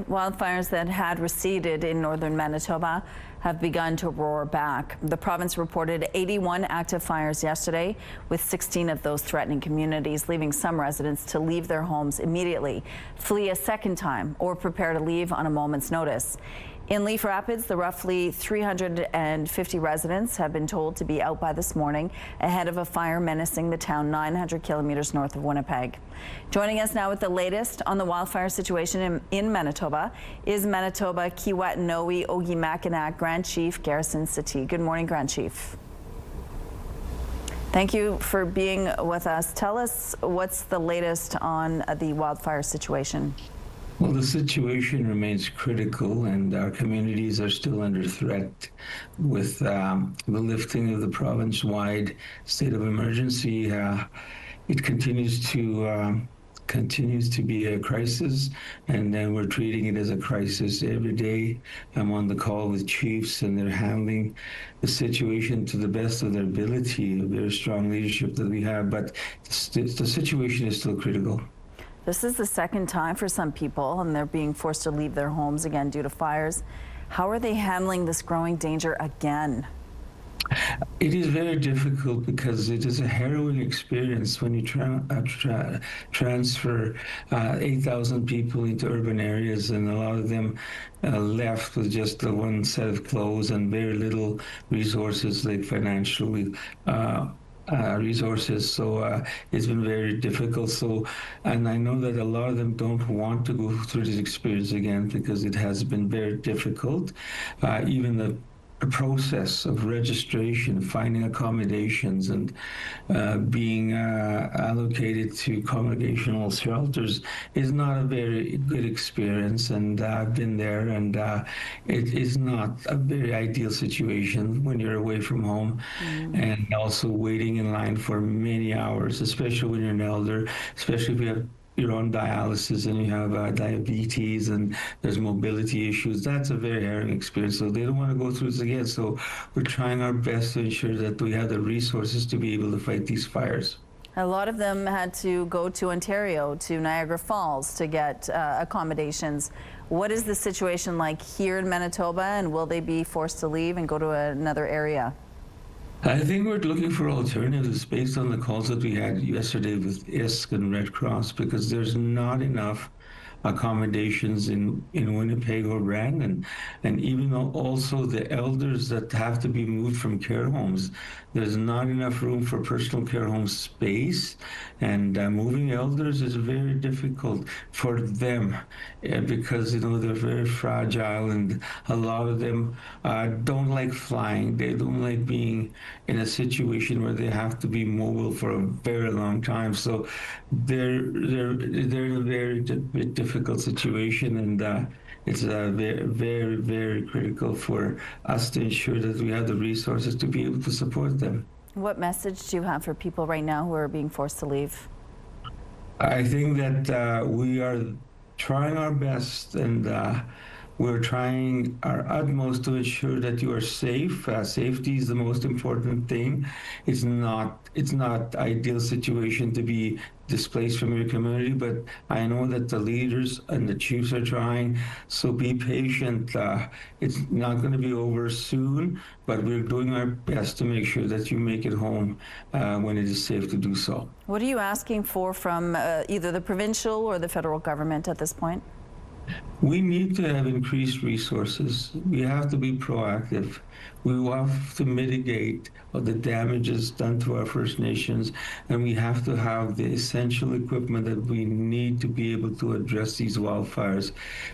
Wildfires that had receded in northern Manitoba have begun to roar back. The province reported 81 active fires yesterday, with 16 of those threatening communities, leaving some residents to leave their homes immediately, flee a second time, or prepare to leave on a moment's notice. In Leaf Rapids, the roughly 350 residents have been told to be out by this morning ahead of a fire menacing the town 900 kilometers north of Winnipeg. Joining us now with the latest on the wildfire situation in Manitoba is Manitoba Kiiwetinoong Ogimakinak Grand Chief Garrison Settee. Good morning, Grand Chief. Thank you for being with us. Tell us what's the latest on the wildfire situation. Well, the situation remains critical, and our communities are still under threat with the lifting of the province-wide state of emergency. It continues to be a crisis, and then we're treating it as a crisis every day. I'm on the call with chiefs, and they're handling the situation to the best of their ability, a very strong leadership that we have, but the situation is still critical. This is the second time for some people, and they're being forced to leave their homes again due to fires. How are they handling this growing danger again? It is very difficult because it is a harrowing experience when you transfer 8,000 people into urban areas, and a lot of them left with just one set of clothes and very little resources, like financially. Resources, so it's been very difficult. And I know that a lot of them don't want to go through this experience again because it has been very difficult. Even the process of registration, finding accommodations, and being allocated to congregational shelters is not a very good experience, and I've been there, and it is not a very ideal situation when you're away from home and also waiting in line for many hours, especially when you're an elder, especially if you have you're on dialysis and you have diabetes and there's mobility issues. That's a very harrowing experience. So they don't want to go through this again. So we're trying our best to ensure that we have the resources to be able to fight these fires. A lot of them had to go to Ontario, to Niagara Falls, to get accommodations. What is the situation like here in Manitoba, and will they be forced to leave and go to another area? I think we're looking for alternatives based on the calls that we had yesterday with ISK and Red Cross, because there's not enough accommodations in Winnipeg or Brandon, and even also the elders that have to be moved from care homes, there's not enough room for personal care home space, and moving elders is very difficult for them because they're very fragile, and a lot of them don't like flying. They don't like being in a situation where they have to be mobile for a very long time. So they're in a very difficult situation, and it's very, very, very critical for us to ensure that we have the resources to be able to support them. What message do you have for people right now who are being forced to leave? I think that we are trying our best, and we're trying our utmost to ensure that you are safe. Safety is the most important thing. It's not ideal situation to be displaced from your community, but I know that the leaders and the chiefs are trying, so be patient. It's not going to be over soon, but we're doing our best to make sure that you make it home when it is safe to do so. What are you asking for from either the provincial or the federal government at this point? We need to have increased resources. We have to be proactive. We have to mitigate the damages done to our First Nations, and we have to have the essential equipment that we need to be able to address these wildfires.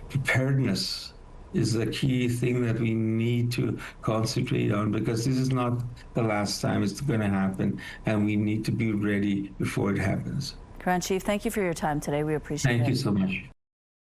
Preparedness is the key thing that we need to concentrate on, because this is not the last time it's going to happen, and we need to be ready before it happens. Grand Chief, thank you for your time today. We appreciate it. Thank you so much.